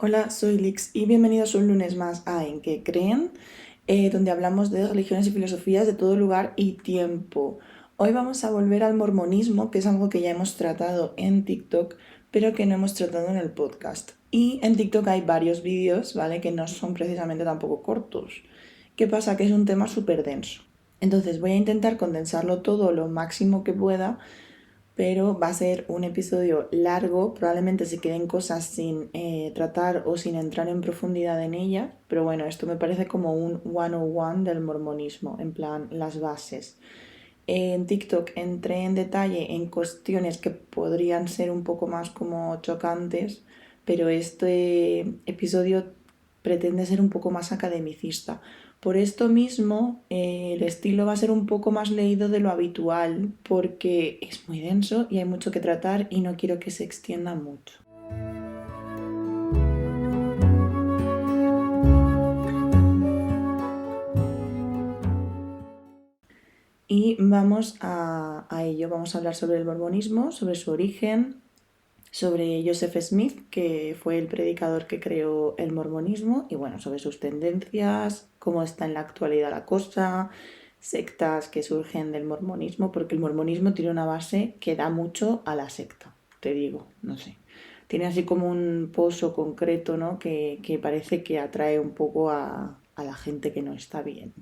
Hola, soy Lix y bienvenidos un lunes más a En qué creen, donde hablamos de religiones y filosofías de todo lugar y tiempo. Hoy vamos a volver al mormonismo, que es algo que ya hemos tratado en TikTok, pero que no hemos tratado en el podcast. Y en TikTok hay varios vídeos, ¿vale? Que no son precisamente tampoco cortos. ¿Qué pasa? Que es un tema súper denso. Entonces voy a intentar condensarlo todo lo máximo que pueda, pero va a ser un episodio largo, probablemente se queden cosas sin tratar o sin entrar en profundidad en ellas, pero bueno, esto me parece como un 101 del mormonismo, en plan las bases. En TikTok entré en detalle en cuestiones que podrían ser un poco más como chocantes, pero este episodio pretende ser un poco más academicista. Por esto mismo, el estilo va a ser un poco más leído de lo habitual, porque es muy denso y hay mucho que tratar y no quiero que se extienda mucho. Y vamos a ello, vamos a hablar sobre el mormonismo, sobre su origen, sobre Joseph Smith, que fue el predicador que creó el mormonismo, y bueno, sobre sus tendencias, cómo está en la actualidad la cosa, sectas que surgen del mormonismo, porque el mormonismo tiene una base que da mucho a la secta, te digo, no sé. Tiene así como un pozo concreto, ¿no? Que parece que atrae un poco a la gente que no está bien.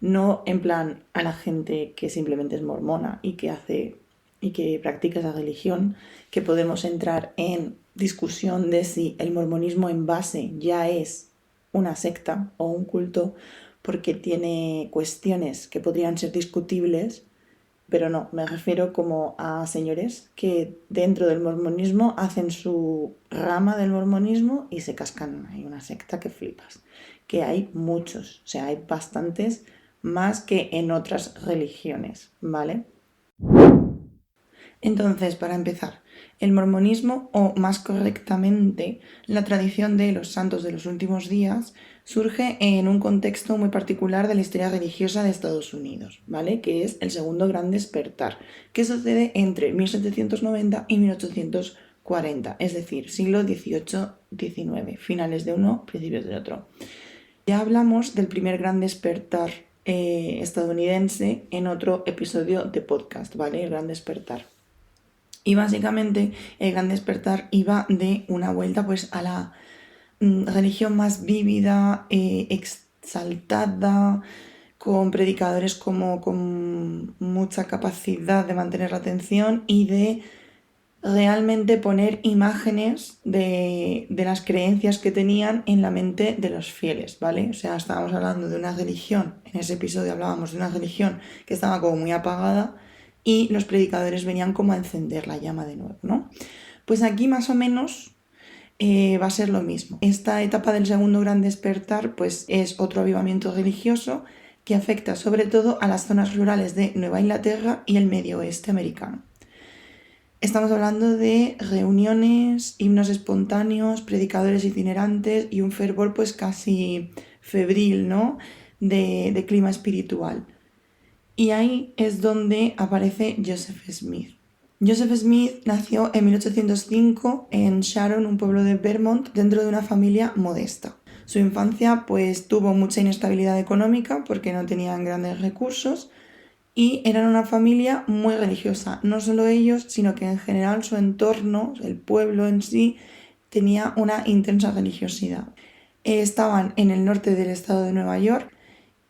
No en plan a la gente que simplemente es mormona y que hace y que practica esa religión, que podemos entrar en discusión de si el mormonismo en base ya es una secta o un culto, porque tiene cuestiones que podrían ser discutibles, pero no, me refiero como a señores que dentro del mormonismo hacen su rama del mormonismo y se cascan. Hay una secta que flipas, que hay muchos, o sea, hay bastantes más que en otras religiones, ¿vale? Entonces, para empezar, el mormonismo, o más correctamente, la tradición de los santos de los últimos días, surge en un contexto muy particular de la historia religiosa de Estados Unidos, ¿vale? Que es el segundo gran despertar, que sucede entre 1790 y 1840, es decir, siglo XVIII-XIX, finales de uno, principios del otro. Ya hablamos del primer gran despertar estadounidense en otro episodio de podcast, ¿vale? El gran despertar. Y básicamente el gran despertar iba de una vuelta pues a la religión más vívida, exaltada, con predicadores como con mucha capacidad de mantener la atención y de realmente poner imágenes de las creencias que tenían en la mente de los fieles, ¿vale? O sea, estábamos hablando de una religión, en ese episodio hablábamos de una religión que estaba como muy apagada y los predicadores venían como a encender la llama de nuevo, ¿no? Pues aquí más o menos va a ser lo mismo. Esta etapa del segundo gran despertar pues es otro avivamiento religioso que afecta sobre todo a las zonas rurales de Nueva Inglaterra y el medio oeste americano. Estamos hablando de reuniones, himnos espontáneos, predicadores itinerantes y un fervor pues casi febril, ¿no? De clima espiritual. Y ahí es donde aparece Joseph Smith. Joseph Smith nació en 1805 en Sharon, un pueblo de Vermont, dentro de una familia modesta. Su infancia pues tuvo mucha inestabilidad económica porque no tenían grandes recursos y eran una familia muy religiosa. No solo ellos, sino que en general su entorno, el pueblo en sí, tenía una intensa religiosidad. Estaban en el norte del estado de Nueva York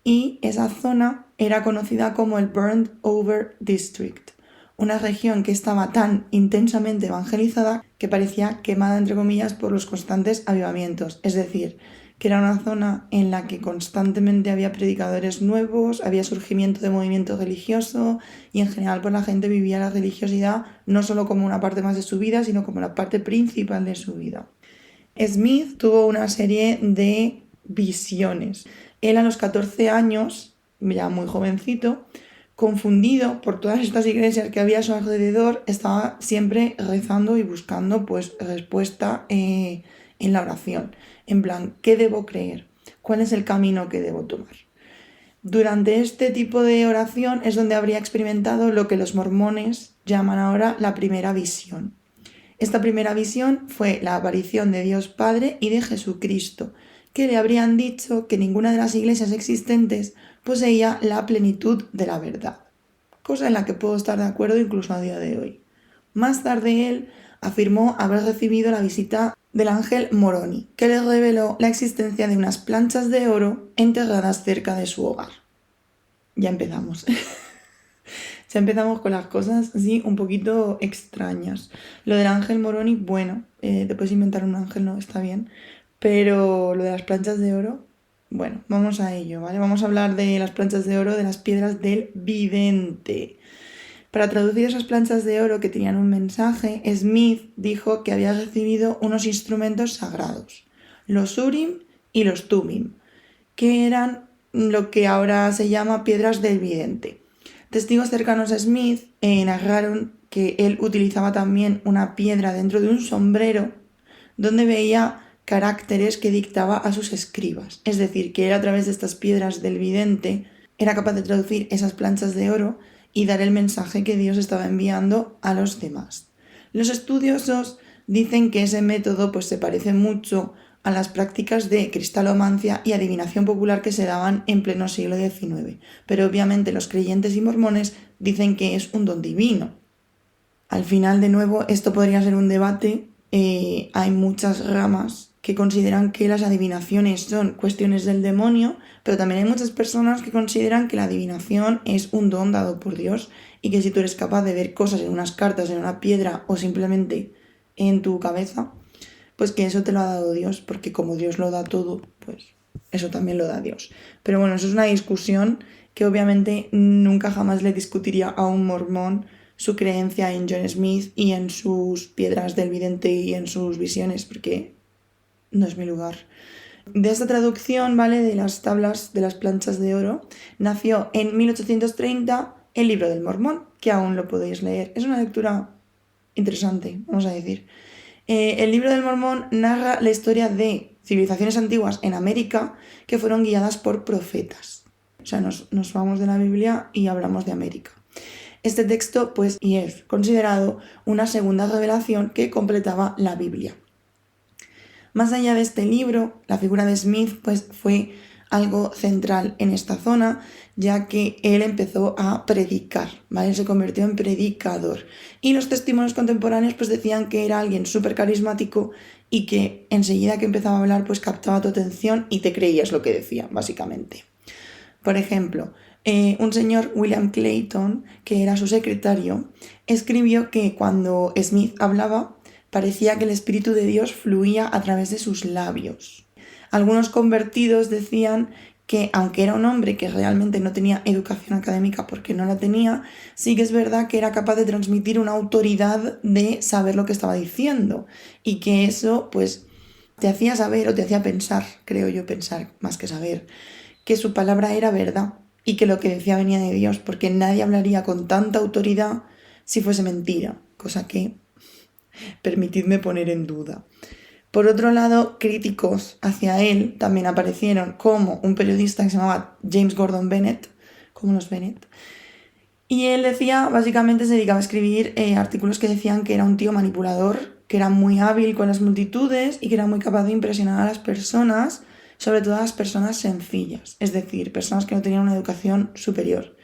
y esa zona era conocida como el Burned Over District, una región que estaba tan intensamente evangelizada que parecía quemada entre comillas por los constantes avivamientos, es decir, que era una zona en la que constantemente había predicadores nuevos, había surgimiento de movimiento religioso y en general pues la gente vivía la religiosidad no solo como una parte más de su vida, sino como la parte principal de su vida. Smith tuvo una serie de visiones. Él a los 14 años, ya muy jovencito, confundido por todas estas iglesias que había a su alrededor, estaba siempre rezando y buscando pues respuesta en la oración. En plan, ¿qué debo creer? ¿Cuál es el camino que debo tomar? Durante este tipo de oración es donde habría experimentado lo que los mormones llaman ahora la primera visión. Esta primera visión fue la aparición de Dios Padre y de Jesucristo, que le habrían dicho que ninguna de las iglesias existentes poseía la plenitud de la verdad, cosa en la que puedo estar de acuerdo incluso a día de hoy. Más tarde él afirmó haber recibido la visita del ángel Moroni, que le reveló la existencia de unas planchas de oro enterradas cerca de su hogar. Ya empezamos. Ya empezamos con las cosas así un poquito extrañas. Lo del ángel Moroni, bueno, te puedes inventar un ángel, no, está bien. Pero lo de las planchas de oro, bueno, vamos a ello, ¿vale? Vamos a hablar de las planchas de oro, de las piedras del vidente. Para traducir esas planchas de oro que tenían un mensaje, Smith dijo que había recibido unos instrumentos sagrados, los Urim y los Tumim, que eran lo que ahora se llama piedras del vidente. Testigos cercanos a Smith narraron que él utilizaba también una piedra dentro de un sombrero donde veía caracteres que dictaba a sus escribas. Es decir, que él a través de estas piedras del vidente era capaz de traducir esas planchas de oro y dar el mensaje que Dios estaba enviando a los demás. Los estudiosos dicen que ese método pues, se parece mucho a las prácticas de cristalomancia y adivinación popular que se daban en pleno siglo XIX, pero obviamente los creyentes y mormones dicen que es un don divino. Al final, de nuevo, esto podría ser un debate. Hay muchas ramas que consideran que las adivinaciones son cuestiones del demonio, pero también hay muchas personas que consideran que la adivinación es un don dado por Dios y que si tú eres capaz de ver cosas en unas cartas, en una piedra o simplemente en tu cabeza, pues que eso te lo ha dado Dios, porque como Dios lo da todo, pues eso también lo da Dios. Pero bueno, eso es una discusión que obviamente nunca jamás le discutiría a un mormón su creencia en John Smith y en sus piedras del vidente y en sus visiones, porque no es mi lugar. De esta traducción, ¿vale?, de las tablas de las planchas de oro, nació en 1830 el Libro del Mormón, que aún lo podéis leer. Es una lectura interesante, vamos a decir. El Libro del Mormón narra la historia de civilizaciones antiguas en América que fueron guiadas por profetas. O sea, nos vamos de la Biblia y hablamos de América. Este texto, pues, y es considerado una segunda revelación que completaba la Biblia. Más allá de este libro, la figura de Smith, pues, fue algo central en esta zona, ya que él empezó a predicar, ¿vale? Se convirtió en predicador. Y los testimonios contemporáneos, pues, decían que era alguien súper carismático y que enseguida que empezaba a hablar, pues, captaba tu atención y te creías lo que decía, básicamente. Por ejemplo, un señor, William Clayton, que era su secretario, escribió que cuando Smith hablaba parecía que el Espíritu de Dios fluía a través de sus labios. Algunos convertidos decían que aunque era un hombre que realmente no tenía educación académica porque no la tenía, sí que es verdad que era capaz de transmitir una autoridad de saber lo que estaba diciendo y que eso pues te hacía saber o te hacía pensar, creo yo pensar más que saber, que su palabra era verdad y que lo que decía venía de Dios, porque nadie hablaría con tanta autoridad si fuese mentira, cosa que permitidme poner en duda. Por otro lado, críticos hacia él también aparecieron, como un periodista que se llamaba James Gordon Bennett, como los Bennett, y él decía, básicamente se dedicaba a escribir artículos que decían que era un tío manipulador, que era muy hábil con las multitudes y que era muy capaz de impresionar a las personas, sobre todo a las personas sencillas, es decir, personas que no tenían una educación superior.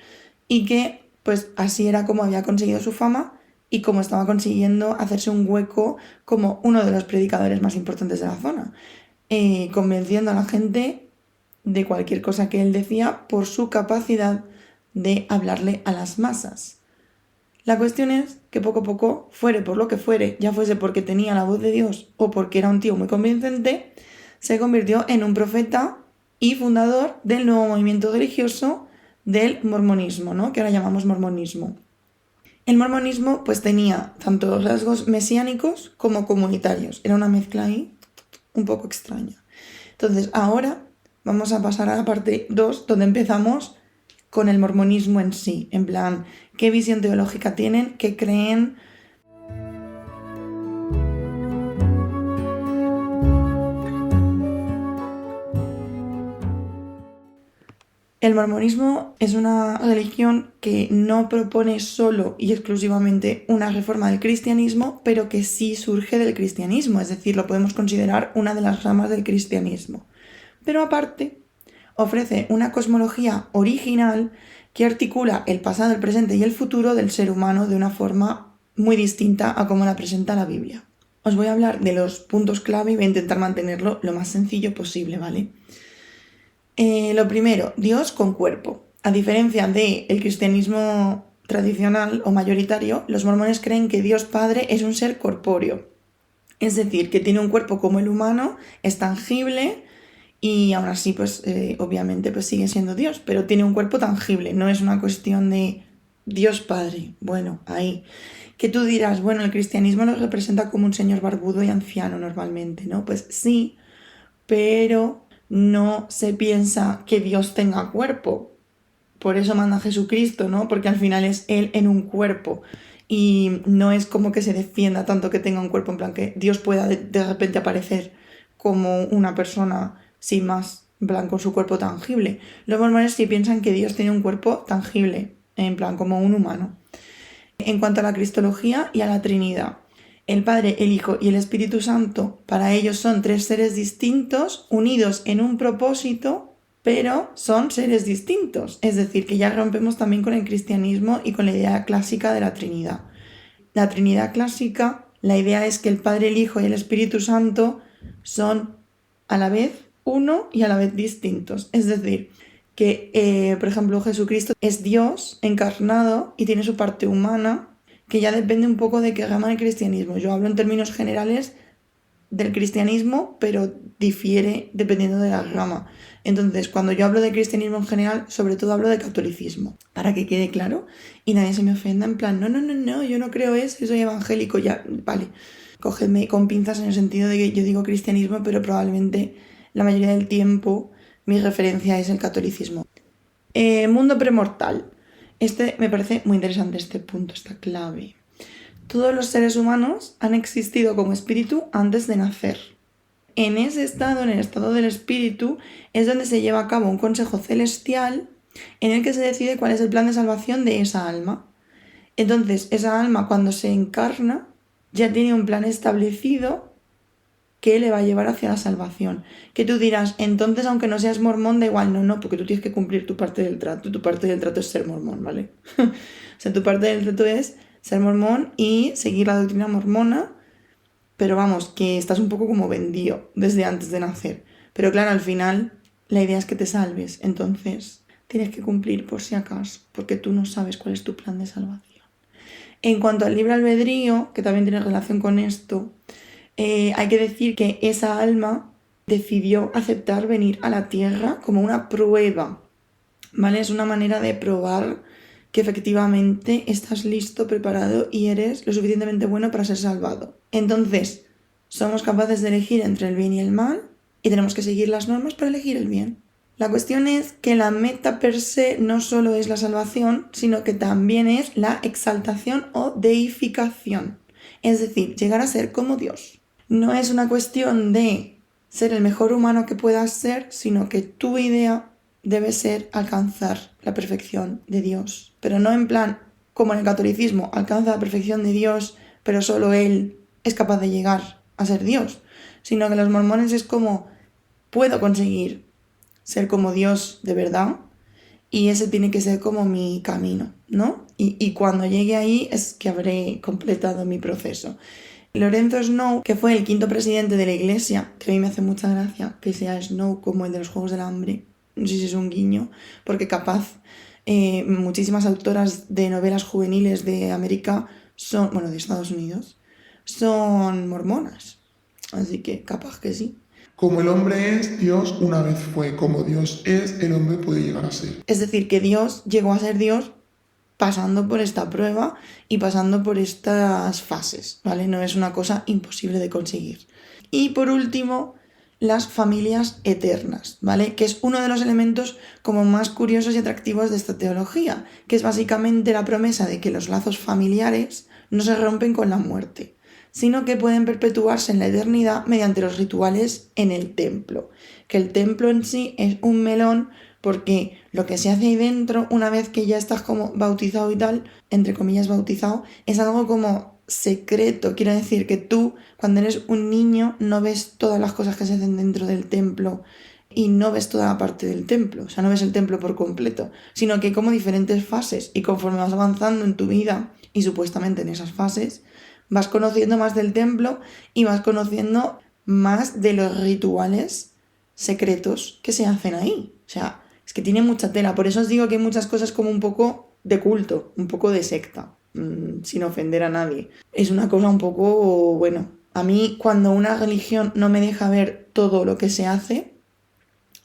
Y que, pues, así era como había conseguido su fama y como estaba consiguiendo hacerse un hueco como uno de los predicadores más importantes de la zona, convenciendo a la gente de cualquier cosa que él decía por su capacidad de hablarle a las masas. La cuestión es que poco a poco, fuere por lo que fuere, ya fuese porque tenía la voz de Dios o porque era un tío muy convincente, se convirtió en un profeta y fundador del nuevo movimiento religioso del mormonismo, ¿no?, que ahora llamamos mormonismo. El mormonismo pues tenía tanto rasgos mesiánicos como comunitarios. Era una mezcla ahí un poco extraña. Entonces ahora vamos a pasar a la parte 2, donde empezamos con el mormonismo en sí, en plan, qué visión teológica tienen, qué creen. El mormonismo es una religión que no propone solo y exclusivamente una reforma del cristianismo, pero que sí surge del cristianismo, es decir, lo podemos considerar una de las ramas del cristianismo. Pero aparte, ofrece una cosmología original que articula el pasado, el presente y el futuro del ser humano de una forma muy distinta a como la presenta la Biblia. Os voy a hablar de los puntos clave y voy a intentar mantenerlo lo más sencillo posible, ¿vale? Lo primero, Dios con cuerpo. A diferencia del cristianismo tradicional o mayoritario, los mormones creen que Dios Padre es un ser corpóreo. Es decir, que tiene un cuerpo como el humano, es tangible y aún así, pues obviamente pues sigue siendo Dios, pero tiene un cuerpo tangible, no es una cuestión de Dios Padre. Bueno, ahí. Que tú dirás, bueno, el cristianismo lo representa como un señor barbudo y anciano normalmente, ¿no? Pues sí, pero no se piensa que Dios tenga cuerpo. Por eso manda a Jesucristo, ¿no? Porque al final es Él en un cuerpo. Y no es como que se defienda tanto que tenga un cuerpo, en plan que Dios pueda de repente aparecer como una persona sin más, en plan con su cuerpo tangible. Los mormones sí piensan que Dios tiene un cuerpo tangible, en plan como un humano. En cuanto a la cristología y a la Trinidad, el Padre, el Hijo y el Espíritu Santo para ellos son tres seres distintos, unidos en un propósito, pero son seres distintos. Es decir, que ya rompemos también con el cristianismo y con la idea clásica de la Trinidad. La Trinidad clásica, la idea es que el Padre, el Hijo y el Espíritu Santo son a la vez uno y a la vez distintos. Es decir, que, por ejemplo, Jesucristo es Dios encarnado y tiene su parte humana, que ya depende un poco de qué rama el cristianismo. Yo hablo en términos generales del cristianismo, pero difiere dependiendo de la rama. Entonces, cuando yo hablo de cristianismo en general, sobre todo hablo de catolicismo, para que quede claro y nadie se me ofenda en plan, no, yo no creo eso, yo soy evangélico, ya, vale. Cógedme con pinzas en el sentido de que yo digo cristianismo, pero probablemente la mayoría del tiempo mi referencia es el catolicismo. Mundo premortal. Este me parece muy interesante este punto, esta clave. Todos los seres humanos han existido como espíritu antes de nacer. En ese estado, en el estado del espíritu, es donde se lleva a cabo un consejo celestial en el que se decide cuál es el plan de salvación de esa alma. Entonces, esa alma cuando se encarna ya tiene un plan establecido que le va a llevar hacia la salvación. Que tú dirás, entonces aunque no seas mormón, da igual, no, porque tú tienes que cumplir tu parte del trato. Tu parte del trato es ser mormón, ¿vale? O sea, tu parte del trato es ser mormón y seguir la doctrina mormona, pero vamos, que estás un poco como vendido desde antes de nacer. Pero claro, al final la idea es que te salves, entonces tienes que cumplir por si acaso, porque tú no sabes cuál es tu plan de salvación. En cuanto al libre albedrío, que también tiene relación con esto, hay que decir que esa alma decidió aceptar venir a la tierra como una prueba, ¿vale? Es una manera de probar que efectivamente estás listo, preparado y eres lo suficientemente bueno para ser salvado. Entonces, somos capaces de elegir entre el bien y el mal y tenemos que seguir las normas para elegir el bien. La cuestión es que la meta per se no solo es la salvación, sino que también es la exaltación o deificación. Es decir, llegar a ser como Dios. No es una cuestión de ser el mejor humano que puedas ser, sino que tu idea debe ser alcanzar la perfección de Dios. Pero no en plan, como en el catolicismo, alcanza la perfección de Dios, pero solo Él es capaz de llegar a ser Dios. Sino que los mormones es como, puedo conseguir ser como Dios de verdad y ese tiene que ser como mi camino, ¿no? Y cuando llegue ahí es que habré completado mi proceso. Lorenzo Snow, que fue el quinto presidente de la iglesia, que a mí me hace mucha gracia que sea Snow como el de los Juegos del Hambre, no sé si es un guiño, porque capaz muchísimas autoras de novelas juveniles de América son, bueno, de Estados Unidos, son mormonas, así que capaz que sí. Como el hombre es, Dios una vez fue. Como Dios es, el hombre puede llegar a ser. Es decir, que Dios llegó a ser Dios pasando por esta prueba y pasando por estas fases, ¿vale? No es una cosa imposible de conseguir. Y por último, las familias eternas, ¿vale? Que es uno de los elementos como más curiosos y atractivos de esta teología, que es básicamente la promesa de que los lazos familiares no se rompen con la muerte, sino que pueden perpetuarse en la eternidad mediante los rituales en el templo, que el templo en sí es un melón porque lo que se hace ahí dentro, una vez que ya estás como bautizado y tal, entre comillas bautizado, es algo como secreto. Quiero decir que tú, cuando eres un niño, no ves todas las cosas que se hacen dentro del templo y no ves toda la parte del templo, o sea, no ves el templo por completo, sino que hay como diferentes fases y conforme vas avanzando en tu vida y supuestamente en esas fases, vas conociendo más del templo y vas conociendo más de los rituales secretos que se hacen ahí. O sea, es que tiene mucha tela. Por eso os digo que hay muchas cosas como un poco de culto, un poco de secta, sin ofender a nadie. Es una cosa un poco, bueno, a mí cuando una religión no me deja ver todo lo que se hace,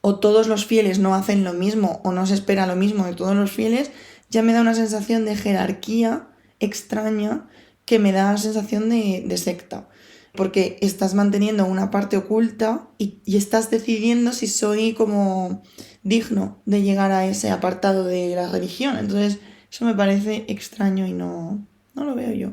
o todos los fieles no hacen lo mismo, o no se espera lo mismo de todos los fieles, ya me da una sensación de jerarquía extraña que me da la sensación de secta. Porque estás manteniendo una parte oculta y estás decidiendo si soy como digno de llegar a ese apartado de la religión. Entonces, eso me parece extraño y no lo veo yo.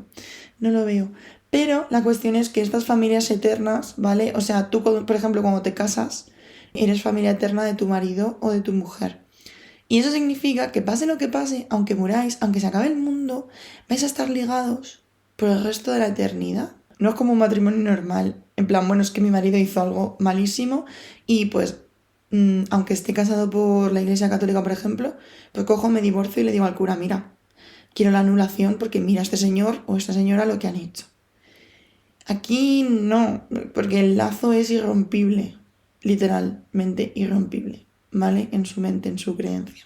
No lo veo. Pero la cuestión es que estas familias eternas, ¿vale? O sea, tú, por ejemplo, cuando te casas, eres familia eterna de tu marido o de tu mujer. Y eso significa que pase lo que pase, aunque muráis, aunque se acabe el mundo, vais a estar ligados por el resto de la eternidad. No es como un matrimonio normal. En plan, bueno, es que mi marido hizo algo malísimo y pues, aunque esté casado por la Iglesia Católica, por ejemplo, pues cojo, me divorcio y le digo al cura, mira, quiero la anulación porque mira este señor o esta señora lo que han hecho. Aquí no, porque el lazo es irrompible, literalmente irrompible, ¿vale? En su mente, en su creencia.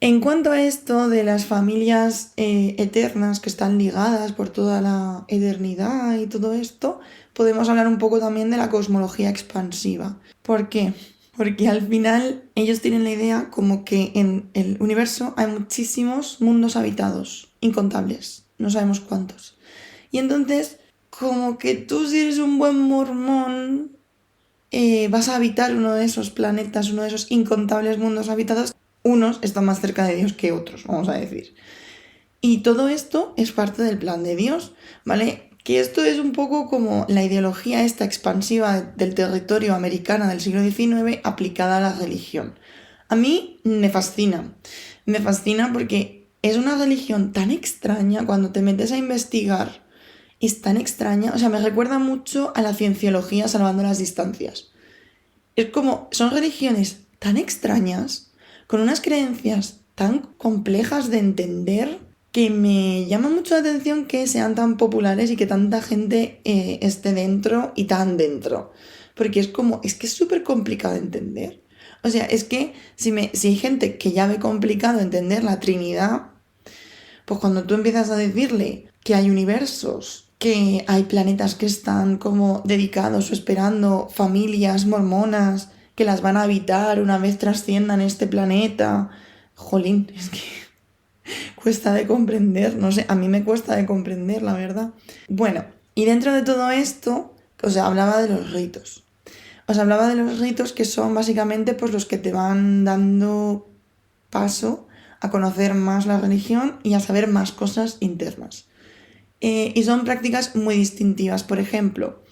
En cuanto a esto de las familias eternas que están ligadas por toda la eternidad y todo esto, podemos hablar un poco también de la cosmología expansiva. ¿Por qué? Porque al final ellos tienen la idea como que en el universo hay muchísimos mundos habitados, incontables, no sabemos cuántos. Y entonces, como que tú si eres un buen mormón, vas a habitar uno de esos planetas, uno de esos incontables mundos habitados. Unos están más cerca de Dios que otros, vamos a decir. Y todo esto es parte del plan de Dios, ¿vale? Que esto es un poco como la ideología esta expansiva del territorio americana del siglo XIX aplicada a la religión. A mí me fascina porque es una religión tan extraña cuando te metes a investigar, es tan extraña, o sea, me recuerda mucho a la cienciología salvando las distancias. Es como, son religiones tan extrañas, con unas creencias tan complejas de entender, que me llama mucho la atención que sean tan populares y que tanta gente esté dentro y tan dentro. Porque es como, es que es súper complicado de entender. O sea, es que si hay gente que ya ve complicado entender la Trinidad, pues cuando tú empiezas a decirle que hay universos, que hay planetas que están como dedicados o esperando familias mormonas que las van a habitar una vez trasciendan este planeta. Jolín, es que cuesta de comprender, no sé, a mí me cuesta de comprender, la verdad. Bueno, y dentro de todo esto, os hablaba de los ritos. Os hablaba de los ritos que son básicamente pues los que te van dando paso a conocer más la religión y a saber más cosas internas. Y son prácticas muy distintivas. Por ejemplo,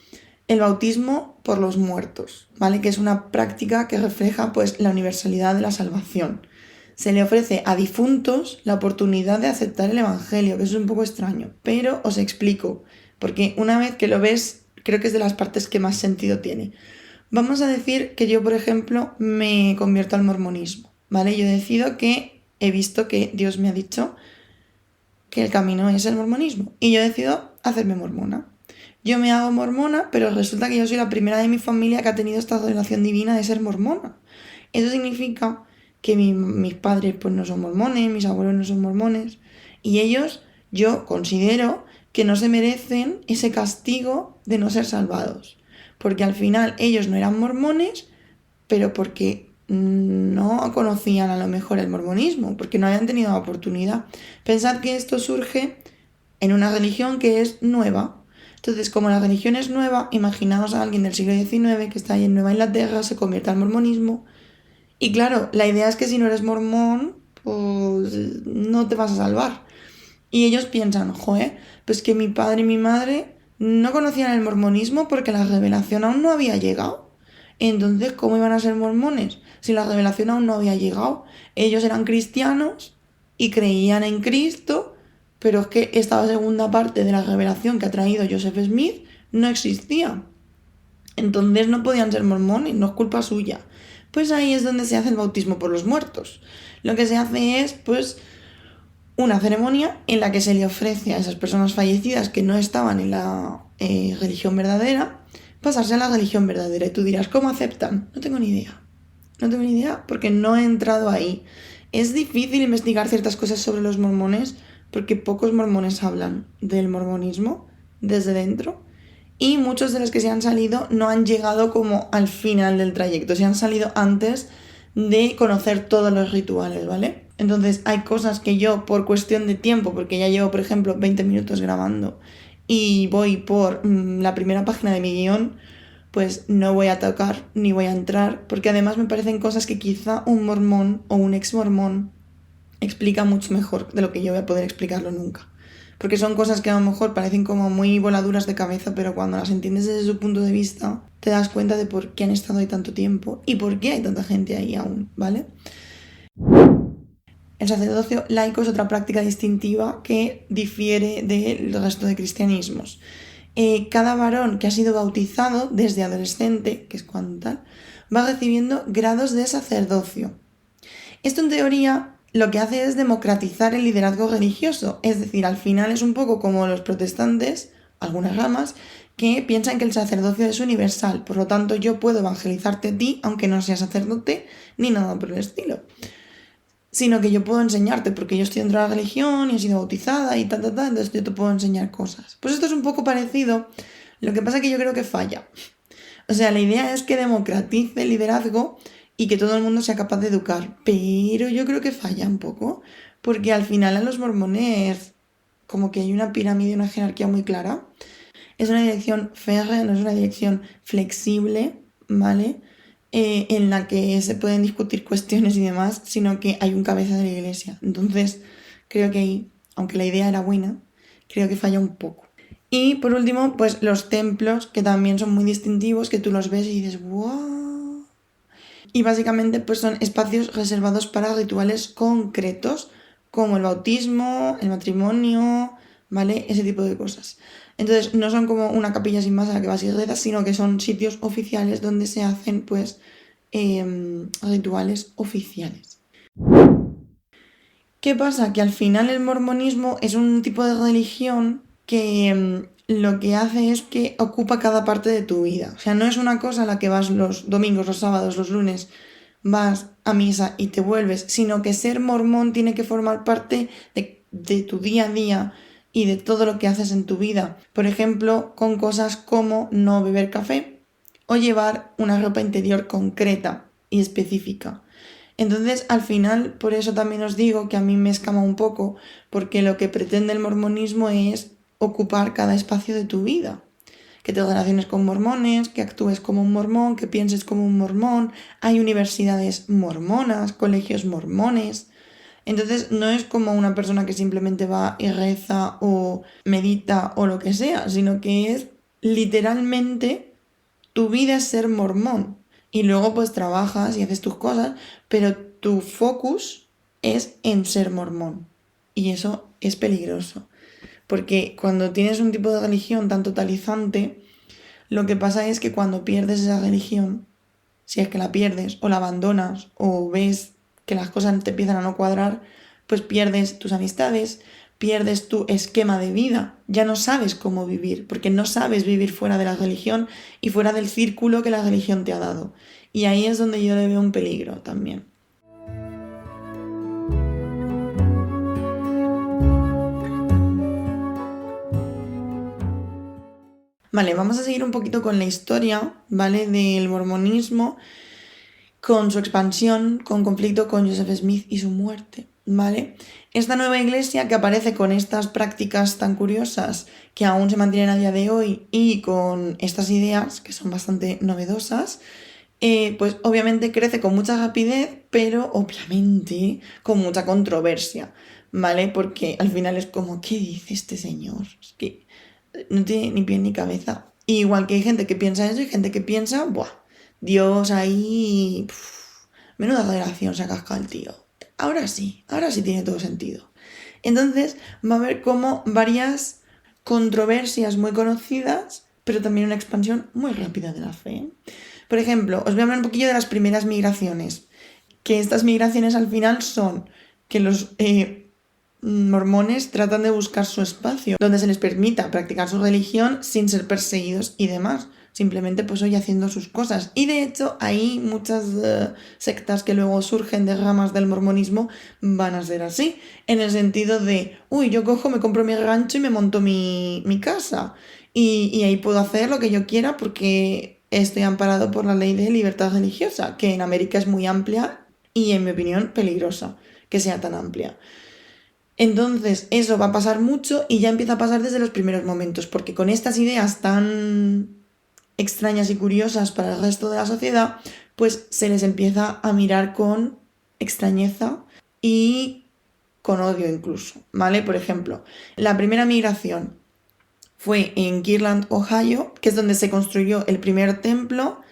el bautismo por los muertos, ¿vale? Que es una práctica que refleja pues la universalidad de la salvación. Se le ofrece a difuntos la oportunidad de aceptar el evangelio, que eso es un poco extraño, pero os explico, porque una vez que lo ves, creo que es de las partes que más sentido tiene. Vamos a decir que yo, por ejemplo, me convierto al mormonismo, ¿vale? Yo decido que he visto que Dios me ha dicho que el camino es el mormonismo y yo decido hacerme mormona. Yo me hago mormona, pero resulta que yo soy la primera de mi familia que ha tenido esta revelación divina de ser mormona. Eso significa que mis padres pues no son mormones, mis abuelos no son mormones, y ellos, yo considero que no se merecen ese castigo de no ser salvados, porque al final ellos no eran mormones, pero porque no conocían a lo mejor el mormonismo, porque no habían tenido la oportunidad. Pensad que esto surge en una religión que es nueva. Entonces, como la religión es nueva, imaginaos a alguien del siglo XIX que está ahí en Nueva Inglaterra, se convierte al mormonismo. Y claro, la idea es que si no eres mormón, pues no te vas a salvar. Y ellos piensan, joder, pues que mi padre y mi madre no conocían el mormonismo porque la revelación aún no había llegado. Entonces, ¿cómo iban a ser mormones? Si la revelación aún no había llegado. Ellos eran cristianos y creían en Cristo, pero es que esta segunda parte de la revelación que ha traído Joseph Smith no existía. Entonces no podían ser mormones, no es culpa suya. Pues ahí es donde se hace el bautismo por los muertos. Lo que se hace es, pues, una ceremonia en la que se le ofrece a esas personas fallecidas que no estaban en la religión verdadera, pasarse a la religión verdadera. Y tú dirás, ¿cómo aceptan? No tengo ni idea. No tengo ni idea porque no he entrado ahí. Es difícil investigar ciertas cosas sobre los mormones porque pocos mormones hablan del mormonismo desde dentro y muchos de los que se han salido no han llegado como al final del trayecto, se han salido antes de conocer todos los rituales, ¿vale? Entonces hay cosas que yo por cuestión de tiempo, porque ya llevo por ejemplo 20 minutos grabando y voy por la primera página de mi guión, pues no voy a tocar ni voy a entrar, porque además me parecen cosas que quizá un mormón o un ex mormón explica mucho mejor de lo que yo voy a poder explicarlo nunca. Porque son cosas que a lo mejor parecen como muy voladuras de cabeza, pero cuando las entiendes desde su punto de vista, te das cuenta de por qué han estado ahí tanto tiempo y por qué hay tanta gente ahí aún, ¿vale? El sacerdocio laico es otra práctica distintiva que difiere del resto de cristianismos. Cada varón que ha sido bautizado desde adolescente, que es cuando tal, va recibiendo grados de sacerdocio. Esto en teoría lo que hace es democratizar el liderazgo religioso, es decir, al final es un poco como los protestantes, algunas ramas, que piensan que el sacerdocio es universal, por lo tanto yo puedo evangelizarte a ti aunque no seas sacerdote ni nada por el estilo, sino que yo puedo enseñarte porque yo estoy dentro de la religión y he sido bautizada y tal, entonces yo te puedo enseñar cosas. Pues esto es un poco parecido, lo que pasa es que yo creo que falla. O sea, la idea es que democratice el liderazgo y que todo el mundo sea capaz de educar, pero yo creo que falla un poco, porque al final a los mormones como que hay una pirámide, una jerarquía muy clara. Es una dirección férrea, no es una dirección flexible, ¿vale? En la que se pueden discutir cuestiones y demás, sino que hay un cabeza de la iglesia. Entonces, creo que ahí, aunque la idea era buena, creo que falla un poco. Y por último, pues los templos, que también son muy distintivos, que tú los ves y dices, ¡wow! Y básicamente pues son espacios reservados para rituales concretos, como el bautismo, el matrimonio, ¿vale? Ese tipo de cosas. Entonces no son como una capilla sin más a la que vas y rezas, sino que son sitios oficiales donde se hacen pues rituales oficiales. ¿Qué pasa? Que al final el mormonismo es un tipo de religión que lo que hace es que ocupa cada parte de tu vida. O sea, no es una cosa a la que vas los domingos, los sábados, los lunes, vas a misa y te vuelves, sino que ser mormón tiene que formar parte de tu día a día y de todo lo que haces en tu vida. Por ejemplo, con cosas como no beber café o llevar una ropa interior concreta y específica. Entonces, al final, por eso también os digo que a mí me escama un poco, porque lo que pretende el mormonismo es ocupar cada espacio de tu vida. Que te relaciones con mormones, que actúes como un mormón, que pienses como un mormón. Hay universidades mormonas, colegios mormones. Entonces, no es como una persona que simplemente va y reza o medita o lo que sea, sino que es literalmente tu vida es ser mormón. Y luego pues trabajas y haces tus cosas, pero tu focus es en ser mormón. Y eso es peligroso. Porque cuando tienes un tipo de religión tan totalizante, lo que pasa es que cuando pierdes esa religión, si es que la pierdes o la abandonas o ves que las cosas te empiezan a no cuadrar, pues pierdes tus amistades, pierdes tu esquema de vida, ya no sabes cómo vivir, porque no sabes vivir fuera de la religión y fuera del círculo que la religión te ha dado. Y ahí es donde yo le veo un peligro también. Vale, vamos a seguir un poquito con la historia, ¿vale? Del mormonismo, con su expansión, con conflicto con Joseph Smith y su muerte, ¿vale? Esta nueva iglesia que aparece con estas prácticas tan curiosas que aún se mantienen a día de hoy y con estas ideas que son bastante novedosas, pues obviamente crece con mucha rapidez, pero obviamente con mucha controversia, ¿vale? Porque al final es como, ¿qué dice este señor? Es que no tiene ni pie ni cabeza. Y igual que hay gente que piensa eso y gente que piensa, ¡buah! Dios ahí... menuda relación se ha cascado el tío. Ahora sí tiene todo sentido. Entonces va a haber como varias controversias muy conocidas, pero también una expansión muy rápida de la fe. Por ejemplo, os voy a hablar un poquillo de las primeras migraciones, que estas migraciones al final son que los mormones tratan de buscar su espacio, donde se les permita practicar su religión sin ser perseguidos y demás. Simplemente pues hoy haciendo sus cosas. Y de hecho hay muchas sectas que luego surgen de ramas del mormonismo van a ser así. En el sentido de, uy, yo cojo, me compro mi rancho y me monto mi casa. Y ahí puedo hacer lo que yo quiera porque estoy amparado por la ley de libertad religiosa, que en América es muy amplia y en mi opinión peligrosa que sea tan amplia. Entonces eso va a pasar mucho y ya empieza a pasar desde los primeros momentos, porque con estas ideas tan extrañas y curiosas para el resto de la sociedad, pues se les empieza a mirar con extrañeza y con odio incluso, ¿vale? Por ejemplo, la primera migración fue en Kirtland, Ohio, que es donde se construyó el primer templo,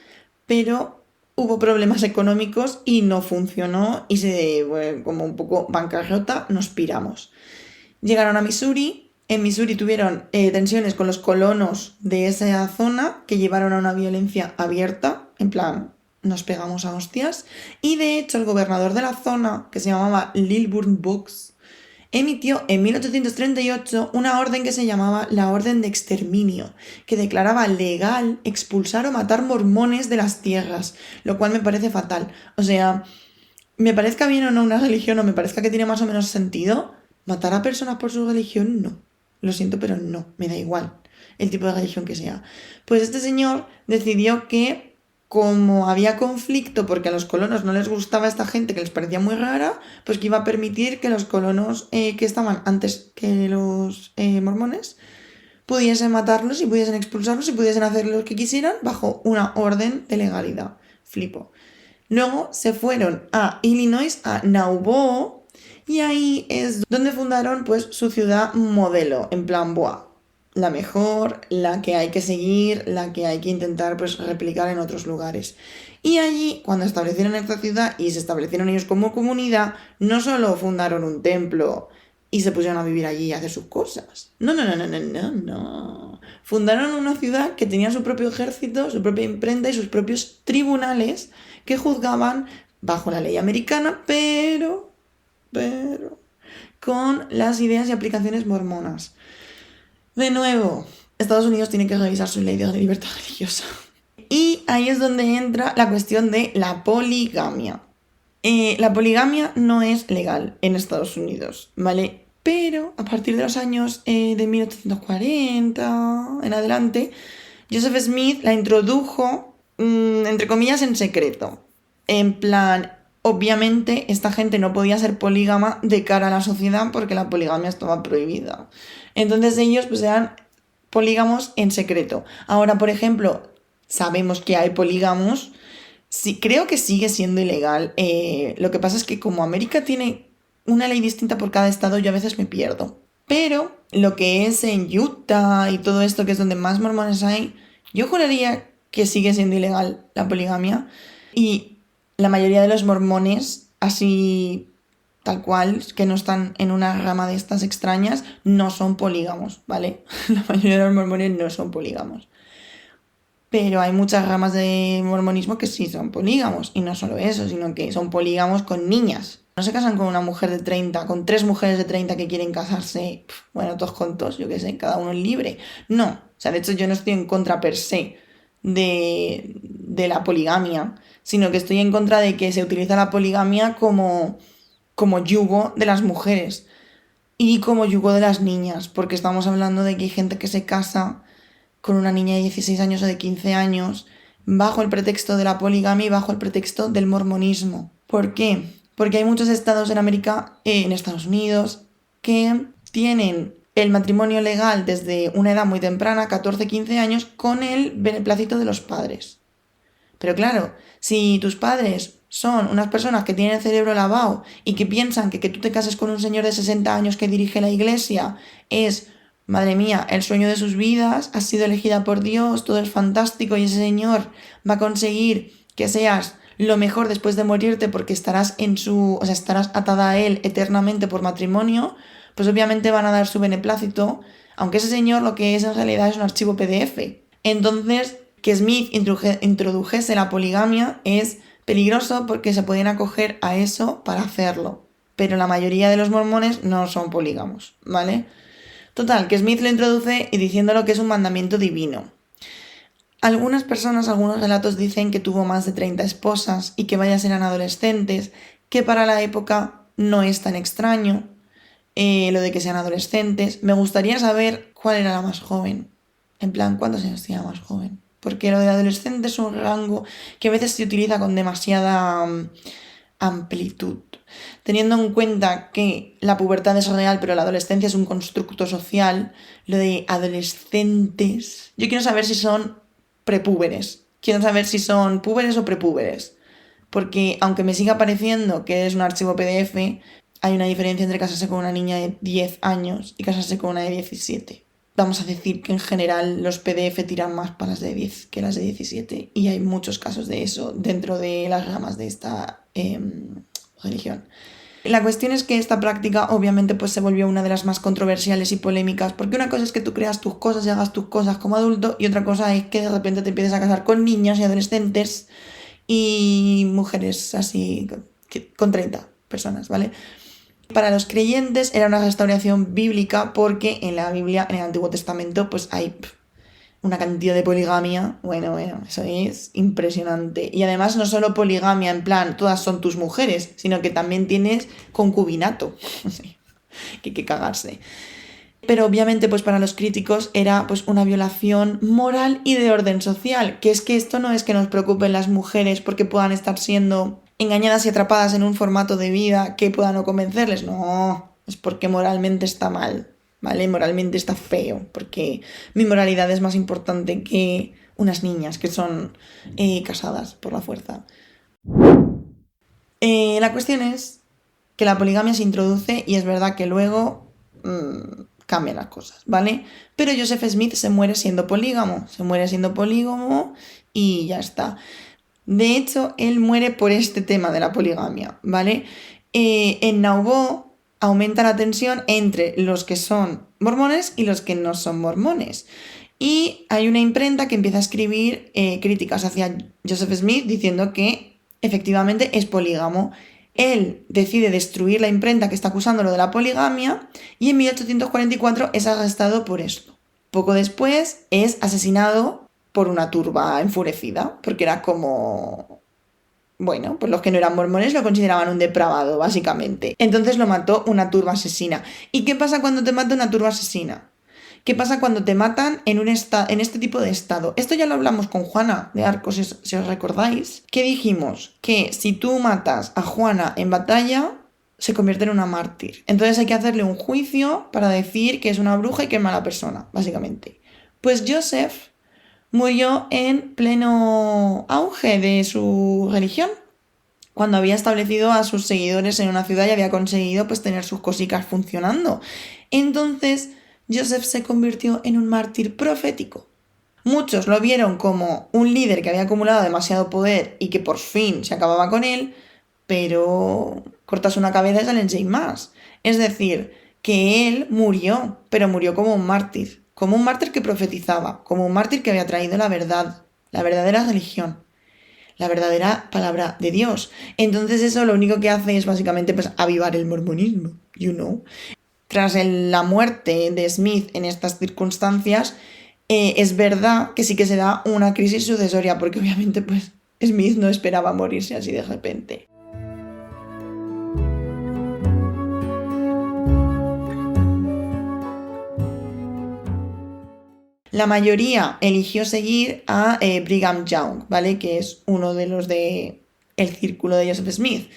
pero hubo problemas económicos y no funcionó y como un poco bancarrota, nos piramos. Llegaron a Missouri. En Missouri tuvieron tensiones con los colonos de esa zona que llevaron a una violencia abierta, en plan, nos pegamos a hostias. Y de hecho el gobernador de la zona, que se llamaba Lilburn Books, emitió en 1838 una orden que se llamaba la Orden de Exterminio, que declaraba legal expulsar o matar mormones de las tierras, lo cual me parece fatal. O sea, me parezca bien o no una religión o me parezca que tiene más o menos sentido, matar a personas por su religión no. Lo siento, pero no, me da igual el tipo de religión que sea. Pues este señor decidió que como había conflicto porque a los colonos no les gustaba esta gente que les parecía muy rara, pues que iba a permitir que los colonos que estaban antes que los mormones pudiesen matarlos y pudiesen expulsarlos y pudiesen hacer lo que quisieran bajo una orden de legalidad. Flipo. Luego se fueron a Illinois, a Nauvoo, y ahí es donde fundaron pues su ciudad modelo, en plan, buah, la mejor, la que hay que seguir, la que hay que intentar pues replicar en otros lugares. Y allí, cuando establecieron esta ciudad y se establecieron ellos como comunidad, no solo fundaron un templo y se pusieron a vivir allí y a hacer sus cosas. No. Fundaron una ciudad que tenía su propio ejército, su propia imprenta y sus propios tribunales que juzgaban bajo la ley americana, pero con las ideas y aplicaciones mormonas. De nuevo, Estados Unidos tiene que revisar su ley de libertad religiosa. Y ahí es donde entra la cuestión de la poligamia. La poligamia no es legal en Estados Unidos, ¿vale? Pero a partir de los años de 1840 en adelante, Joseph Smith la introdujo, entre comillas, en secreto. En plan, obviamente esta gente no podía ser polígama de cara a la sociedad porque la poligamia estaba prohibida. Entonces ellos pues eran polígamos en secreto. Ahora, por ejemplo, sabemos que hay polígamos. Sí, creo que sigue siendo ilegal. Lo que pasa es que como América tiene una ley distinta por cada estado, yo a veces me pierdo. Pero lo que es en Utah y todo esto, que es donde más mormones hay, yo juraría que sigue siendo ilegal la poligamia. Y la mayoría de los mormones, así tal cual, que no están en una rama de estas extrañas, no son polígamos, ¿vale? La mayoría de los mormones no son polígamos. Pero hay muchas ramas de mormonismo que sí son polígamos. Y no solo eso, sino que son polígamos con niñas. No se casan con una mujer de 30, con 3 mujeres de 30 que quieren casarse, bueno, todos juntos, yo qué sé, cada uno es libre. No, o sea, de hecho yo no estoy en contra per se de la poligamia, sino que estoy en contra de que se utiliza la poligamia como yugo de las mujeres y como yugo de las niñas, porque estamos hablando de que hay gente que se casa con una niña de 16 años o de 15 años bajo el pretexto de la poligamia y bajo el pretexto del mormonismo. ¿Por qué? Porque hay muchos estados en América, en Estados Unidos, que tienen el matrimonio legal desde una edad muy temprana, 14-15 años, con el beneplácito de los padres. Pero claro, si tus padres son unas personas que tienen el cerebro lavado y que piensan que tú te cases con un señor de 60 años que dirige la iglesia es, madre mía, el sueño de sus vidas, has sido elegida por Dios, todo es fantástico y ese señor va a conseguir que seas lo mejor después de morirte porque estarás estarás atada a él eternamente por matrimonio, pues obviamente van a dar su beneplácito, aunque ese señor lo que es en realidad es un archivo PDF. Entonces, que Smith introdujese la poligamia es peligroso porque se pueden acoger a eso para hacerlo. Pero la mayoría de los mormones no son polígamos, ¿vale? Total, que Smith lo introduce diciéndolo que es un mandamiento divino. Algunas personas, algunos relatos dicen que tuvo más de 30 esposas y que varias eran adolescentes, que para la época no es tan extraño lo de que sean adolescentes. Me gustaría saber cuál era la más joven. En plan, ¿cuántos años tenía la más joven? Porque lo de adolescente es un rango que a veces se utiliza con demasiada amplitud. Teniendo en cuenta que la pubertad es real, pero la adolescencia es un constructo social, lo de adolescentes... Yo quiero saber si son prepúberes. Quiero saber si son púberes o prepúberes. Porque aunque me siga pareciendo que es un archivo PDF, hay una diferencia entre casarse con una niña de 10 años y casarse con una de 17. Vamos a decir que en general los PDF tiran más para las de 10 que las de 17. Y hay muchos casos de eso dentro de las ramas de esta religión. La cuestión es que esta práctica obviamente pues se volvió una de las más controversiales y polémicas, porque una cosa es que tú creas tus cosas y hagas tus cosas como adulto, y otra cosa es que de repente te empieces a casar con niños y adolescentes y mujeres así con 30 personas, ¿vale? Para los creyentes era una restauración bíblica porque en la Biblia, en el Antiguo Testamento, pues hay una cantidad de poligamia. Bueno, eso es impresionante. Y además no solo poligamia en plan, todas son tus mujeres, sino que también tienes concubinato. Que hay que cagarse. Pero obviamente pues para los críticos era pues una violación moral y de orden social, que es que esto no es que nos preocupen las mujeres porque puedan estar siendo engañadas y atrapadas en un formato de vida que pueda no convencerles, no, es porque moralmente está mal, ¿vale? Moralmente está feo, porque mi moralidad es más importante que unas niñas que son casadas por la fuerza. La cuestión es que la poligamia se introduce y es verdad que luego cambian las cosas, ¿vale? Pero Joseph Smith se muere siendo polígamo y ya está. De hecho, él muere por este tema de la poligamia, ¿vale? En Nauvoo aumenta la tensión entre los que son mormones y los que no son mormones. Y hay una imprenta que empieza a escribir críticas hacia Joseph Smith diciendo que efectivamente es polígamo. Él decide destruir la imprenta que está acusándolo de la poligamia y en 1844 es arrestado por esto. Poco después es asesinado por una turba enfurecida, porque era como... Bueno, pues los que no eran mormones lo consideraban un depravado, básicamente. Entonces lo mató una turba asesina. ¿Y qué pasa cuando te mata una turba asesina? ¿Qué pasa cuando te matan en este tipo de estado? Esto ya lo hablamos con Juana de Arcos, si os recordáis. ¿Qué dijimos? Que si tú matas a Juana en batalla, se convierte en una mártir. Entonces hay que hacerle un juicio para decir que es una bruja y que es mala persona, básicamente. Pues Joseph murió en pleno auge de su religión, cuando había establecido a sus seguidores en una ciudad y había conseguido pues tener sus cositas funcionando. Entonces Joseph se convirtió en un mártir profético. Muchos lo vieron como un líder que había acumulado demasiado poder y que por fin se acababa con él, pero cortas una cabeza y salen 6 más. Es decir, que él murió, pero murió como un mártir que profetizaba, como un mártir que había traído la verdad, la verdadera religión, la verdadera palabra de Dios. Entonces eso lo único que hace es básicamente pues avivar el mormonismo, you know. Tras la muerte de Smith en estas circunstancias, es verdad que sí que se da una crisis sucesoria, porque obviamente pues Smith no esperaba morirse así de repente. La mayoría eligió seguir a Brigham Young, ¿vale? Que es uno de los del círculo de Joseph Smith.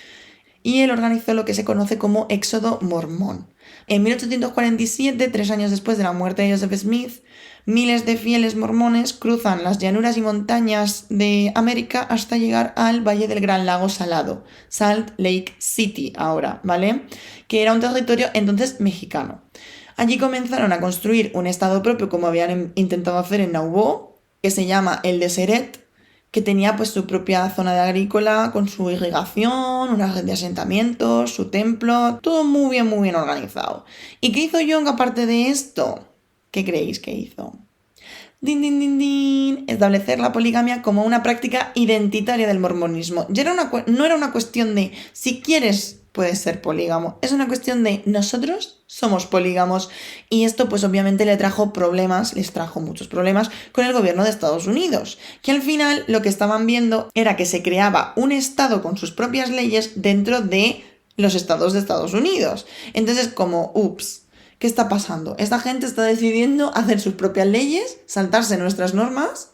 Y él organizó lo que se conoce como Éxodo Mormón. En 1847, 3 años después de la muerte de Joseph Smith, miles de fieles mormones cruzan las llanuras y montañas de América hasta llegar al Valle del Gran Lago Salado, Salt Lake City ahora, ¿vale? Que era un territorio entonces mexicano. Allí comenzaron a construir un estado propio como habían intentado hacer en Nauvoo, que se llama el Deseret, que tenía pues su propia zona de agrícola con su irrigación, una red de asentamientos, su templo, todo muy bien organizado. ¿Y qué hizo Young aparte de esto? ¿Qué creéis que hizo? Din, din, din, din. Establecer la poligamia como una práctica identitaria del mormonismo. No era una cuestión de si quieres puedes ser polígamo, es una cuestión de nosotros somos polígamos, y esto pues obviamente les trajo muchos problemas con el gobierno de Estados Unidos, que al final lo que estaban viendo era que se creaba un estado con sus propias leyes dentro de los estados de Estados Unidos. Entonces como, ups, ¿qué está pasando? Esta gente está decidiendo hacer sus propias leyes, saltarse nuestras normas,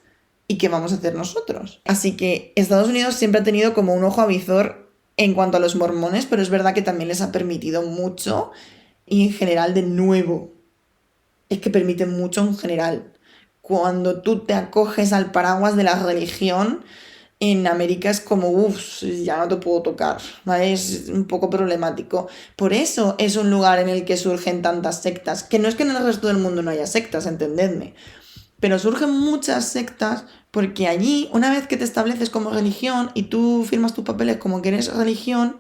¿y qué vamos a hacer nosotros? Así que Estados Unidos siempre ha tenido como un ojo avizor en cuanto a los mormones, pero es verdad que también les ha permitido mucho, y en general, de nuevo, es que permiten mucho en general. Cuando tú te acoges al paraguas de la religión, en América es como, uff, ya no te puedo tocar, ¿vale? Es un poco problemático. Por eso es un lugar en el que surgen tantas sectas, que no es que en el resto del mundo no haya sectas, entendedme, pero surgen muchas sectas porque allí, una vez que te estableces como religión y tú firmas tus papeles como que eres religión,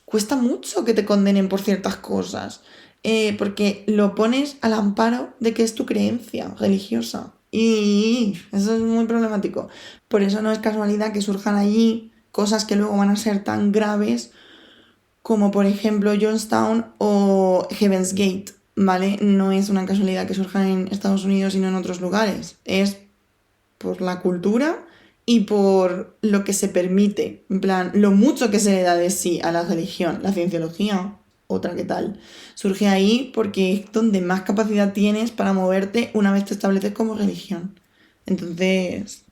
cuesta mucho que te condenen por ciertas cosas, porque lo pones al amparo de que es tu creencia religiosa. Y eso es muy problemático. Por eso no es casualidad que surjan allí cosas que luego van a ser tan graves como por ejemplo Jonestown o Heaven's Gate, ¿vale? No es una casualidad que surjan en Estados Unidos y no en otros lugares. Es por la cultura y por lo que se permite. En plan, lo mucho que se le da de sí a la religión. La cienciología, otra que tal. Surge ahí porque es donde más capacidad tienes para moverte una vez te estableces como religión. Entonces,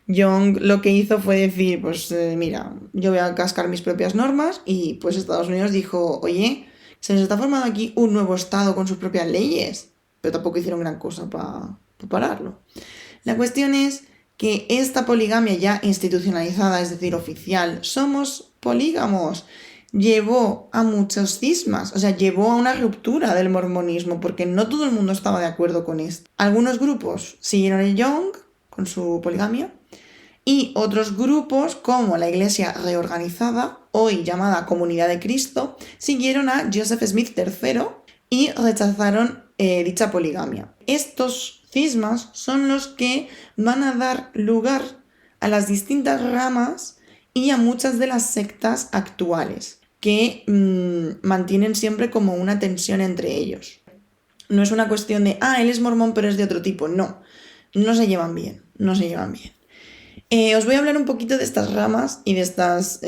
Young lo que hizo fue decir, pues mira, yo voy a cascar mis propias normas, y pues Estados Unidos dijo, oye, se nos está formando aquí un nuevo estado con sus propias leyes, pero tampoco hicieron gran cosa para pararlo. La cuestión es que esta poligamia ya institucionalizada, es decir, oficial, somos polígamos, llevó a muchos cismas, o sea, llevó a una ruptura del mormonismo, porque no todo el mundo estaba de acuerdo con esto. Algunos grupos siguieron el Young con su poligamia, y otros grupos, como la Iglesia Reorganizada, hoy llamada Comunidad de Cristo, siguieron a Joseph Smith III y rechazaron dicha poligamia. Estos cismas son los que van a dar lugar a las distintas ramas y a muchas de las sectas actuales, que mantienen siempre como una tensión entre ellos. No es una cuestión de, él es mormón pero es de otro tipo, no se llevan bien. Os voy a hablar un poquito de estas ramas y de estas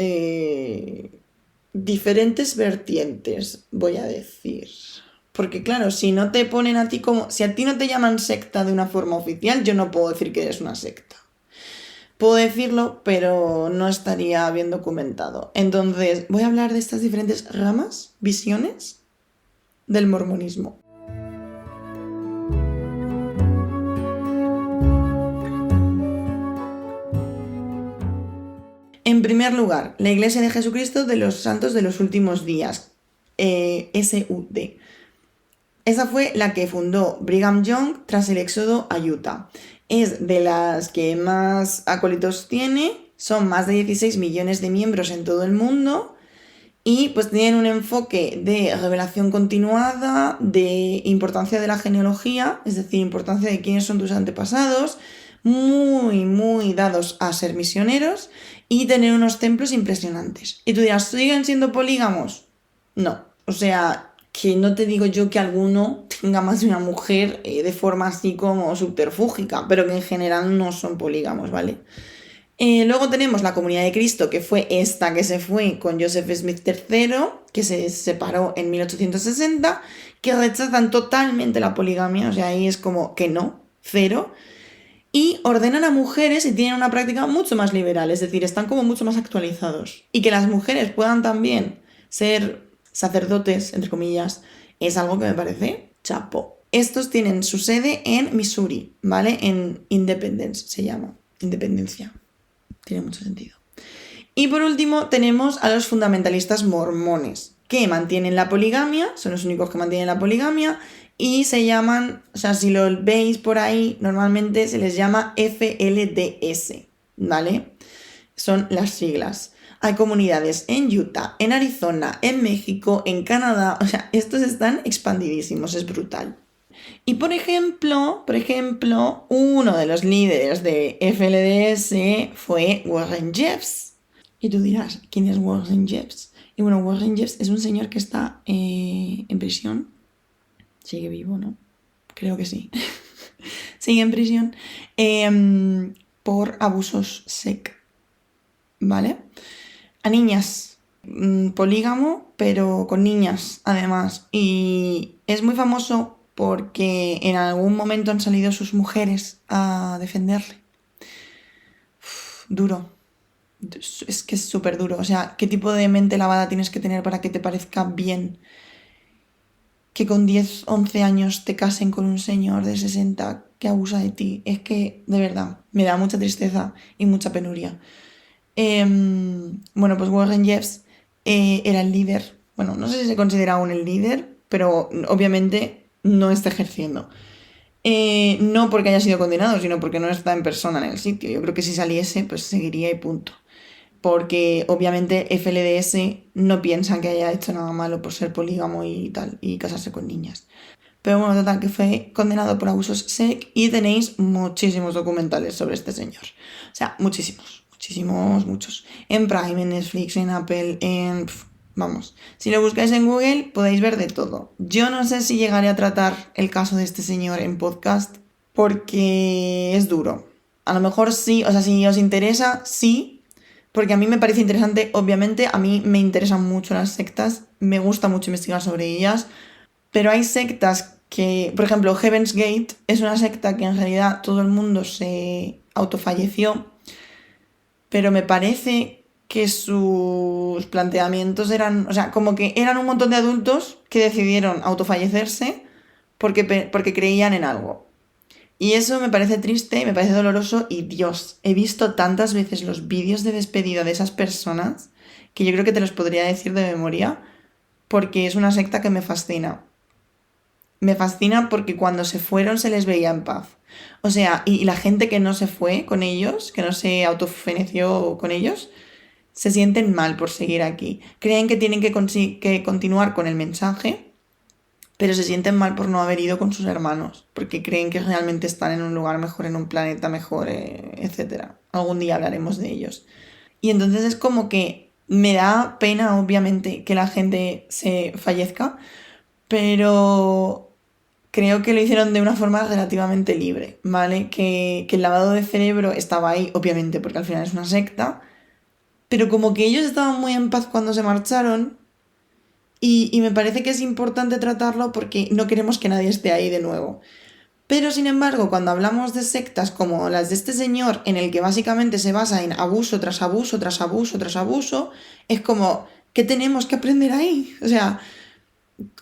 diferentes vertientes, voy a decir. Porque claro, si no te ponen a ti como... Si a ti no te llaman secta de una forma oficial, yo no puedo decir que eres una secta. Puedo decirlo, pero no estaría bien documentado. Entonces, voy a hablar de estas diferentes ramas, visiones del mormonismo. En primer lugar, la Iglesia de Jesucristo de los Santos de los Últimos Días, SUD. Esa fue la que fundó Brigham Young tras el éxodo a Utah. Es de las que más acólitos tiene, son más de 16 millones de miembros en todo el mundo, y pues tienen un enfoque de revelación continuada, de importancia de la genealogía, es decir, importancia de quiénes son tus antepasados, muy dados a ser misioneros y tener unos templos impresionantes. Y tú dirás, ¿siguen siendo polígamos? No, o sea, que no te digo yo que alguno tenga más de una mujer de forma así como subterfúgica, pero que en general no son polígamos, ¿vale? Luego tenemos la Comunidad de Cristo, que fue esta que se fue con Joseph Smith III, que se separó en 1860, que rechazan totalmente la poligamia, o sea, ahí es como que no, cero, y ordenan a mujeres y tienen una práctica mucho más liberal, es decir, están como mucho más actualizados. Y que las mujeres puedan también ser sacerdotes, entre comillas, es algo que me parece chapo. Estos tienen su sede en Missouri, ¿vale? En Independence se llama, Independencia. Tiene mucho sentido. Y por último tenemos a los fundamentalistas mormones, que mantienen la poligamia, son los únicos que mantienen la poligamia, y se llaman, o sea, si lo veis por ahí, normalmente se les llama FLDS, ¿vale? Son las siglas. Hay comunidades en Utah, en Arizona, en México, en Canadá. O sea, estos están expandidísimos, es brutal. Y por ejemplo, uno de los líderes de FLDS fue Warren Jeffs. Y tú dirás, ¿quién es Warren Jeffs? Y bueno, Warren Jeffs es un señor que está en prisión. Sigue vivo, ¿no? Creo que sí. Sigue en prisión por abusos sexuales, ¿vale? A niñas. Polígamo, pero con niñas, además. Y es muy famoso porque en algún momento han salido sus mujeres a defenderle. Duro. Es que es súper duro. O sea, ¿qué tipo de mente lavada tienes que tener para que te parezca bien que con 10, 11 años te casen con un señor de 60 que abusa de ti? Es que, de verdad, me da mucha tristeza y mucha penuria. Bueno, pues Warren Jeffs era el líder. Bueno, no sé si se considera aún el líder, pero obviamente no está ejerciendo. No porque haya sido condenado, sino porque no está en persona en el sitio. Yo creo que si saliese, pues seguiría y punto. Porque obviamente FLDS no piensan que haya hecho nada malo por ser polígamo y tal, y casarse con niñas. Pero bueno, total, que fue condenado por abusos sexuales y tenéis muchísimos documentales sobre este señor. O sea, muchísimos, muchos. En Prime, en Netflix, en Apple, vamos. Si lo buscáis en Google podéis ver de todo. Yo no sé si llegaré a tratar el caso de este señor en podcast porque es duro. A lo mejor sí, o sea, si os interesa, sí. Porque a mí me parece interesante, obviamente, a mí me interesan mucho las sectas, me gusta mucho investigar sobre ellas, pero hay sectas que, por ejemplo, Heaven's Gate es una secta que en realidad todo el mundo se autofalleció, pero me parece que sus planteamientos eran, o sea, como que eran un montón de adultos que decidieron autofallecerse porque creían en algo. Y eso me parece triste, me parece doloroso y Dios, he visto tantas veces los vídeos de despedida de esas personas que yo creo que te los podría decir de memoria porque es una secta que me fascina. Me fascina porque cuando se fueron se les veía en paz. O sea, y la gente que no se fue con ellos, que no se autofeneció con ellos, se sienten mal por seguir aquí. Creen que tienen que continuar con el mensaje, pero se sienten mal por no haber ido con sus hermanos, porque creen que realmente están en un lugar mejor, en un planeta mejor, etc. Algún día hablaremos de ellos. Y entonces es como que me da pena, obviamente, que la gente se fallezca, pero creo que lo hicieron de una forma relativamente libre, ¿vale? Que el lavado de cerebro estaba ahí, obviamente, porque al final es una secta, pero como que ellos estaban muy en paz cuando se marcharon. Y me parece que es importante tratarlo porque no queremos que nadie esté ahí de nuevo. Pero sin embargo, cuando hablamos de sectas como las de este señor, en el que básicamente se basa en abuso tras abuso, tras abuso, tras abuso, es como, ¿qué tenemos que aprender ahí? O sea,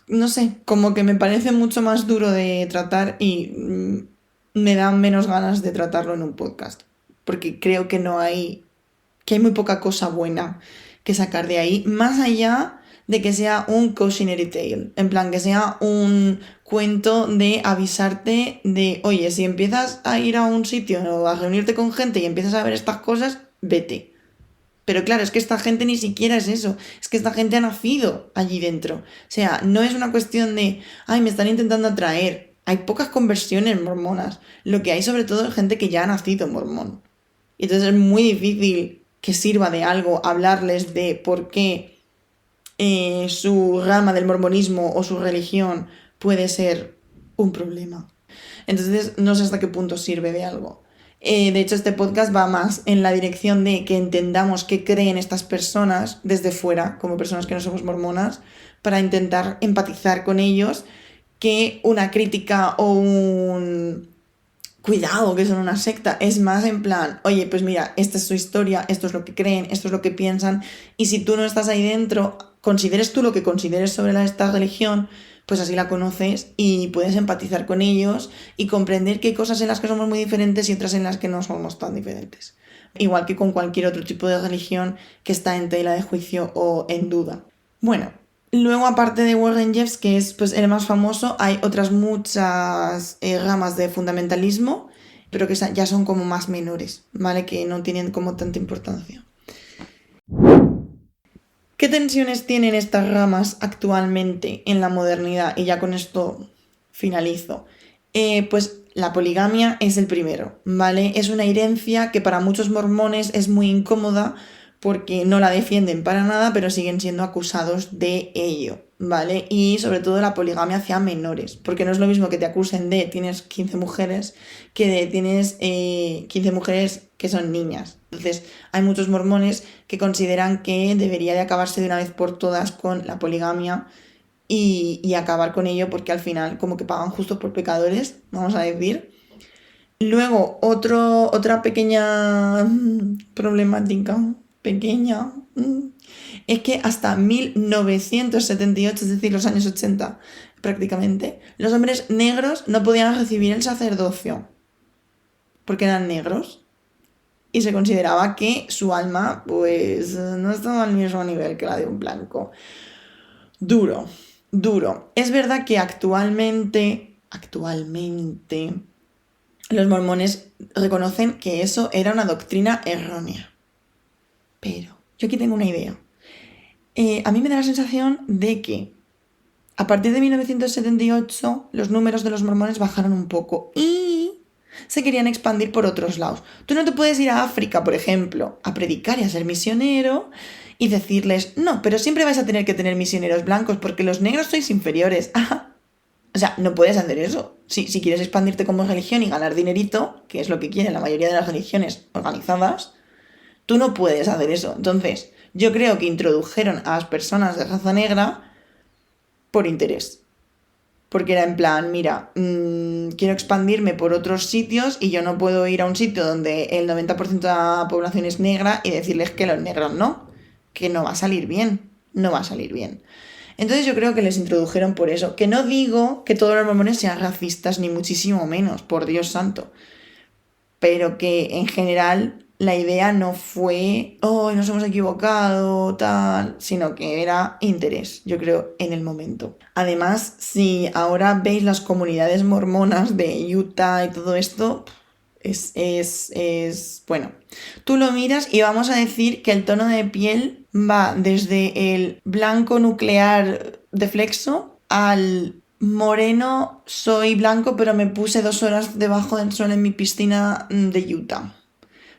no sé, como que me parece mucho más duro de tratar y me dan menos ganas de tratarlo en un podcast. Porque creo que que hay muy poca cosa buena que sacar de ahí, más allá de que sea un cautionary tale, en plan que sea un cuento de avisarte de, oye, si empiezas a ir a un sitio o a reunirte con gente y empiezas a ver estas cosas, vete. Pero claro, es que esta gente ni siquiera es eso, es que esta gente ha nacido allí dentro. O sea, no es una cuestión de, ay, me están intentando atraer. Hay pocas conversiones mormonas. Lo que hay sobre todo es gente que ya ha nacido mormón. Y entonces es muy difícil que sirva de algo hablarles de por qué su rama del mormonismo o su religión puede ser un problema. Entonces no sé hasta qué punto sirve de algo. De hecho, este podcast va más en la dirección de que entendamos qué creen estas personas desde fuera, como personas que no somos mormonas, para intentar empatizar con ellos, que una crítica o un cuidado que son una secta, es más en plan, oye, pues mira, esta es su historia, esto es lo que creen, esto es lo que piensan, y si tú no estás ahí dentro, consideres tú lo que consideres sobre esta religión, pues así la conoces y puedes empatizar con ellos y comprender que hay cosas en las que somos muy diferentes y otras en las que no somos tan diferentes. Igual que con cualquier otro tipo de religión que está en tela de juicio o en duda. Bueno, luego aparte de Warren Jeffs, que es pues, el más famoso, hay otras muchas ramas de fundamentalismo pero que ya son como más menores, ¿vale? Que no tienen como tanta importancia. ¿Qué tensiones tienen estas ramas actualmente en la modernidad? Y ya con esto finalizo. Pues la poligamia es el primero, ¿vale? Es una herencia que para muchos mormones es muy incómoda porque no la defienden para nada, pero siguen siendo acusados de ello, ¿vale? Y sobre todo la poligamia hacia menores, porque no es lo mismo que te acusen de tienes 15 mujeres que de tienes 15 mujeres que son niñas. Entonces, hay muchos mormones que consideran que debería de acabarse de una vez por todas con la poligamia y acabar con ello porque al final como que pagan justos por pecadores, vamos a decir. Luego, otra pequeña problemática, pequeña, es que hasta 1978, es decir, los años 80 prácticamente, los hombres negros no podían recibir el sacerdocio porque eran negros y se consideraba que su alma pues no estaba al mismo nivel que la de un blanco. Duro. Es verdad que actualmente los mormones reconocen que eso era una doctrina errónea. Pero yo aquí tengo una idea. A mí me da la sensación de que a partir de 1978 los números de los mormones bajaron un poco y se querían expandir por otros lados. Tú no te puedes ir a África, por ejemplo, a predicar y a ser misionero y decirles, no, pero siempre vais a tener que tener misioneros blancos porque los negros sois inferiores. O sea, no puedes hacer eso. Si quieres expandirte como religión y ganar dinerito, que es lo que quieren la mayoría de las religiones organizadas, tú no puedes hacer eso. Entonces, yo creo que introdujeron a las personas de raza negra por interés. Porque era en plan, mira, quiero expandirme por otros sitios y yo no puedo ir a un sitio donde el 90% de la población es negra y decirles que los negros no, que no va a salir bien, no va a salir bien. Entonces yo creo que les introdujeron por eso. Que no digo que todos los mormones sean racistas, ni muchísimo menos, por Dios santo. Pero que en general la idea no fue, oh, nos hemos equivocado, tal, sino que era interés, yo creo, en el momento. Además, si ahora veis las comunidades mormonas de Utah y todo esto, bueno, tú lo miras y vamos a decir que el tono de piel va desde el blanco nuclear de flexo al moreno, soy blanco pero me puse 2 horas debajo del sol en mi piscina de Utah.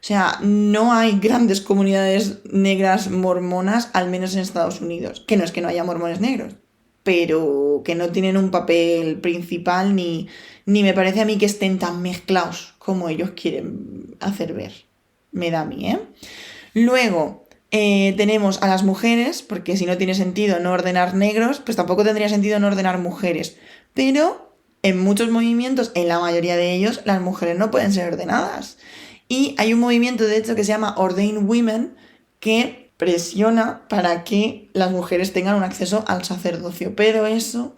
O sea, no hay grandes comunidades negras mormonas, al menos en Estados Unidos. Que no es que no haya mormones negros, pero que no tienen un papel principal ni me parece a mí que estén tan mezclados como ellos quieren hacer ver. Me da a mí, ¿eh? Luego tenemos a las mujeres, porque si no tiene sentido no ordenar negros, pues tampoco tendría sentido no ordenar mujeres. Pero en muchos movimientos, en la mayoría de ellos, las mujeres no pueden ser ordenadas. Y hay un movimiento, de hecho, que se llama Ordained Women, que presiona para que las mujeres tengan un acceso al sacerdocio. Pero eso,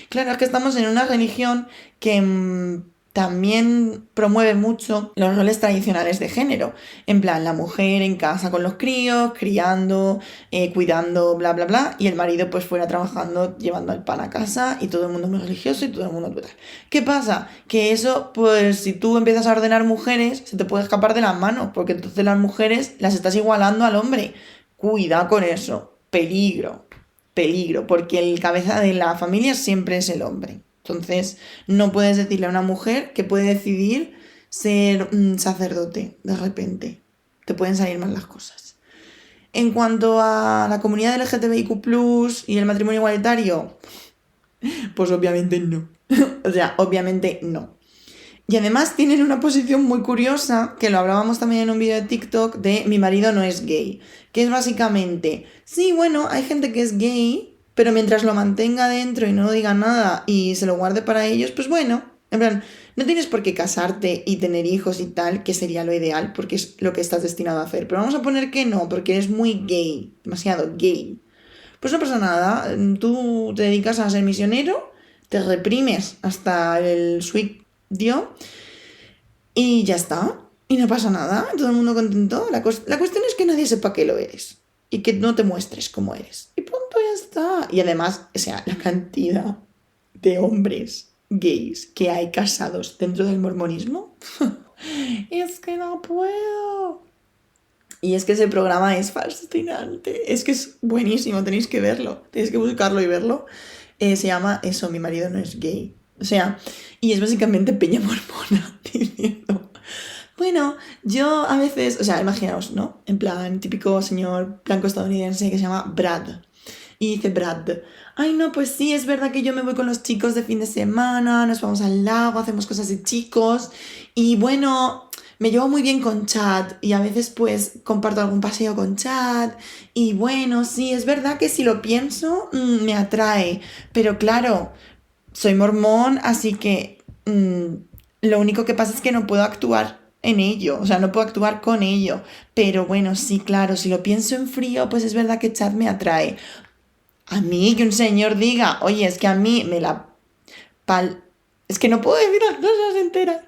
claro, es que estamos en una religión que también promueve mucho los roles tradicionales de género. En plan, la mujer en casa con los críos, criando, cuidando, bla, bla, bla, y el marido pues fuera trabajando, llevando el pan a casa, y todo el mundo muy religioso y todo el mundo... ¿Qué pasa? Que eso, pues si tú empiezas a ordenar mujeres, se te puede escapar de las manos, porque entonces las mujeres las estás igualando al hombre. Cuidado con eso. Peligro, porque el cabeza de la familia siempre es el hombre. Entonces, no puedes decirle a una mujer que puede decidir ser sacerdote de repente. Te pueden salir mal las cosas. En cuanto a la comunidad LGTBIQ+, y el matrimonio igualitario, pues obviamente no. O sea, obviamente no. Y además tienen una posición muy curiosa, que lo hablábamos también en un vídeo de TikTok, de mi marido no es gay. Que es básicamente, sí, bueno, hay gente que es gay, pero mientras lo mantenga dentro y no diga nada y se lo guarde para ellos, pues bueno, en plan, no tienes por qué casarte y tener hijos y tal, que sería lo ideal, porque es lo que estás destinado a hacer. Pero vamos a poner que no, porque eres muy gay, demasiado gay. Pues no pasa nada, tú te dedicas a ser misionero, te reprimes hasta el sweet dio y ya está. Y no pasa nada, todo el mundo contento. La cuestión es que nadie sepa que lo eres y que no te muestres como eres. Y punto, ya está. Y además, o sea, la cantidad de hombres gays que hay casados dentro del mormonismo, Es que no puedo. Y es que ese programa es fascinante. Es que es buenísimo, tenéis que verlo. Tenéis que buscarlo y verlo. Se llama eso, mi marido no es gay. O sea, y es básicamente Peña Mormona diciendo... Bueno, yo a veces, o sea, imaginaos, ¿no? En plan, típico señor blanco estadounidense que se llama Brad. Y dice Brad, ay no, pues sí, es verdad que yo me voy con los chicos de fin de semana, nos vamos al lago, hacemos cosas de chicos. Y bueno, me llevo muy bien con Chad y a veces pues comparto algún paseo con Chad. Y bueno, sí, es verdad que si lo pienso, me atrae. Pero claro, soy mormón, así que lo único que pasa es que no puedo actuar en ello, o sea, no puedo actuar con ello. Pero bueno, sí, claro, si lo pienso en frío, pues es verdad que Chad me atrae. A mí que un señor diga, oye, es que a mí me la... Es que no puedo decir las cosas enteras.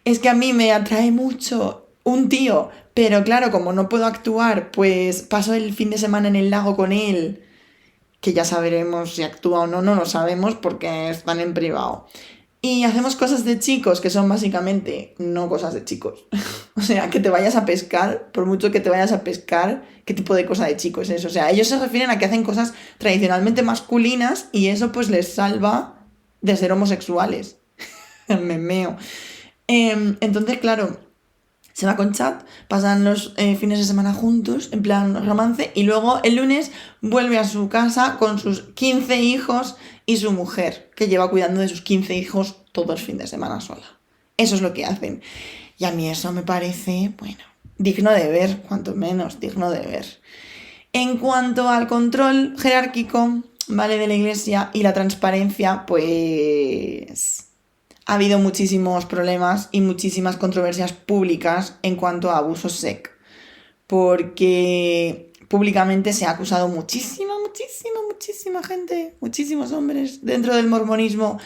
Es que a mí me atrae mucho un tío, pero claro, como no puedo actuar, pues paso el fin de semana en el lago con él, que ya sabremos si actúa o no, no lo sabemos porque están en privado. Y hacemos cosas de chicos, que son básicamente no cosas de chicos. O sea, que te vayas a pescar, por mucho que te vayas a pescar, ¿qué tipo de cosa de chico es eso? O sea, ellos se refieren a que hacen cosas tradicionalmente masculinas y eso pues les salva de ser homosexuales. Me meo. Entonces, claro, se va con Chad, pasan los fines de semana juntos, en plan romance, y luego el lunes vuelve a su casa con sus 15 hijos y su mujer, que lleva cuidando de sus 15 hijos todo el fin de semana sola. Eso es lo que hacen. Y a mí eso me parece, bueno, digno de ver, cuanto menos, digno de ver. En cuanto al control jerárquico, ¿vale? De la iglesia y la transparencia, pues... Ha habido muchísimos problemas y muchísimas controversias públicas en cuanto a abusos SEC, porque públicamente se ha acusado muchísima gente, muchísimos hombres dentro del mormonismo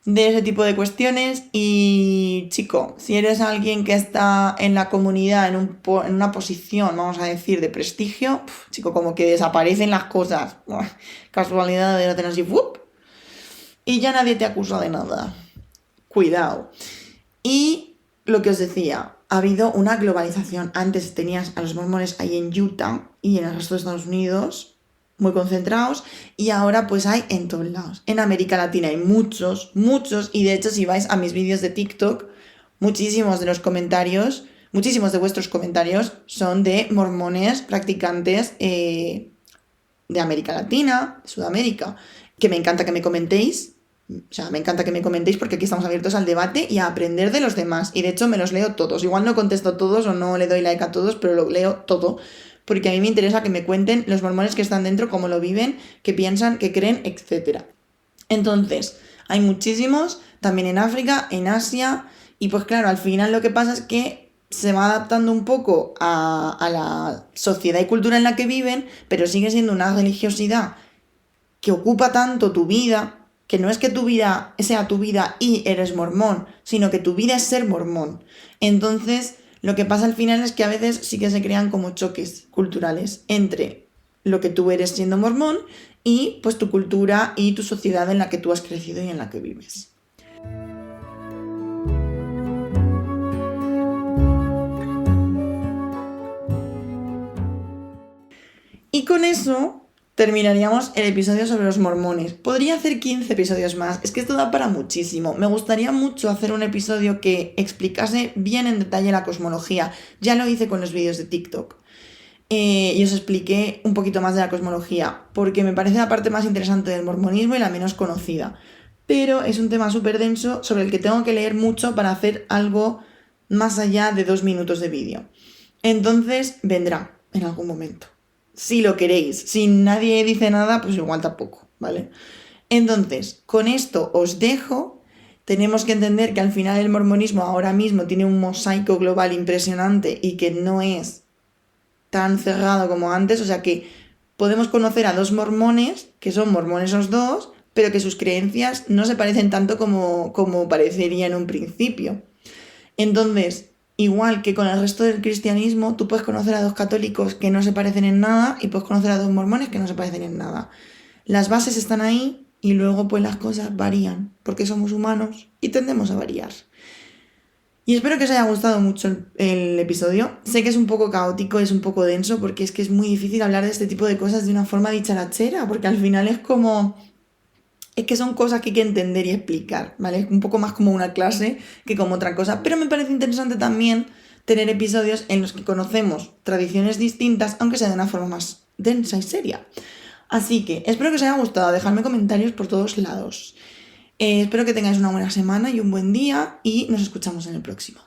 de ese tipo de cuestiones. Y chico, si eres alguien que está en la comunidad en una posición, vamos a decir, de prestigio, chico, como que desaparecen las cosas. Casualidad de no tener así, y ya nadie te acusa de nada. Cuidado. Y lo que os decía, ha habido una globalización. Antes tenías a los mormones ahí en Utah y en el resto de Estados Unidos, muy concentrados, y ahora pues hay en todos lados. En América Latina hay muchos, y de hecho si vais a mis vídeos de TikTok, muchísimos de vuestros comentarios son de mormones practicantes de América Latina, de Sudamérica, que me encanta que me comentéis. O sea, me encanta que me comentéis porque aquí estamos abiertos al debate y a aprender de los demás. Y de hecho me los leo todos. Igual no contesto todos o no le doy like a todos, pero lo leo todo. Porque a mí me interesa que me cuenten los mormones que están dentro, cómo lo viven, qué piensan, qué creen, etc. Entonces, hay muchísimos, también en África, en Asia. Y pues claro, al final lo que pasa es que se va adaptando un poco a la sociedad y cultura en la que viven, pero sigue siendo una religiosidad que ocupa tanto tu vida, que no es que tu vida sea tu vida y eres mormón, sino que tu vida es ser mormón. Entonces, lo que pasa al final es que a veces sí que se crean como choques culturales entre lo que tú eres siendo mormón y pues tu cultura y tu sociedad en la que tú has crecido y en la que vives. Y con eso terminaríamos el episodio sobre los mormones. Podría hacer 15 episodios más, es que esto da para muchísimo. Me gustaría mucho hacer un episodio que explicase bien en detalle la cosmología. Ya lo hice con los vídeos de TikTok. Y os expliqué un poquito más de la cosmología, porque me parece la parte más interesante del mormonismo y la menos conocida. Pero es un tema súper denso sobre el que tengo que leer mucho para hacer algo más allá de 2 minutos de vídeo. Entonces vendrá en algún momento. Si lo queréis. Si nadie dice nada, pues igual tampoco, ¿vale? Entonces, con esto os dejo. Tenemos que entender que al final el mormonismo ahora mismo tiene un mosaico global impresionante y que no es tan cerrado como antes. O sea que podemos conocer a dos mormones, que son mormones los dos, pero que sus creencias no se parecen tanto como parecería en un principio. Entonces, igual que con el resto del cristianismo, tú puedes conocer a dos católicos que no se parecen en nada y puedes conocer a dos mormones que no se parecen en nada. Las bases están ahí y luego pues las cosas varían, porque somos humanos y tendemos a variar. Y espero que os haya gustado mucho el episodio. Sé que es un poco caótico, es un poco denso, porque es que es muy difícil hablar de este tipo de cosas de una forma dicharachera, porque al final es como... Es que son cosas que hay que entender y explicar, ¿vale? Es un poco más como una clase que como otra cosa. Pero me parece interesante también tener episodios en los que conocemos tradiciones distintas, aunque sea de una forma más densa y seria. Así que espero que os haya gustado. Dejadme comentarios por todos lados. Espero que tengáis una buena semana y un buen día y nos escuchamos en el próximo.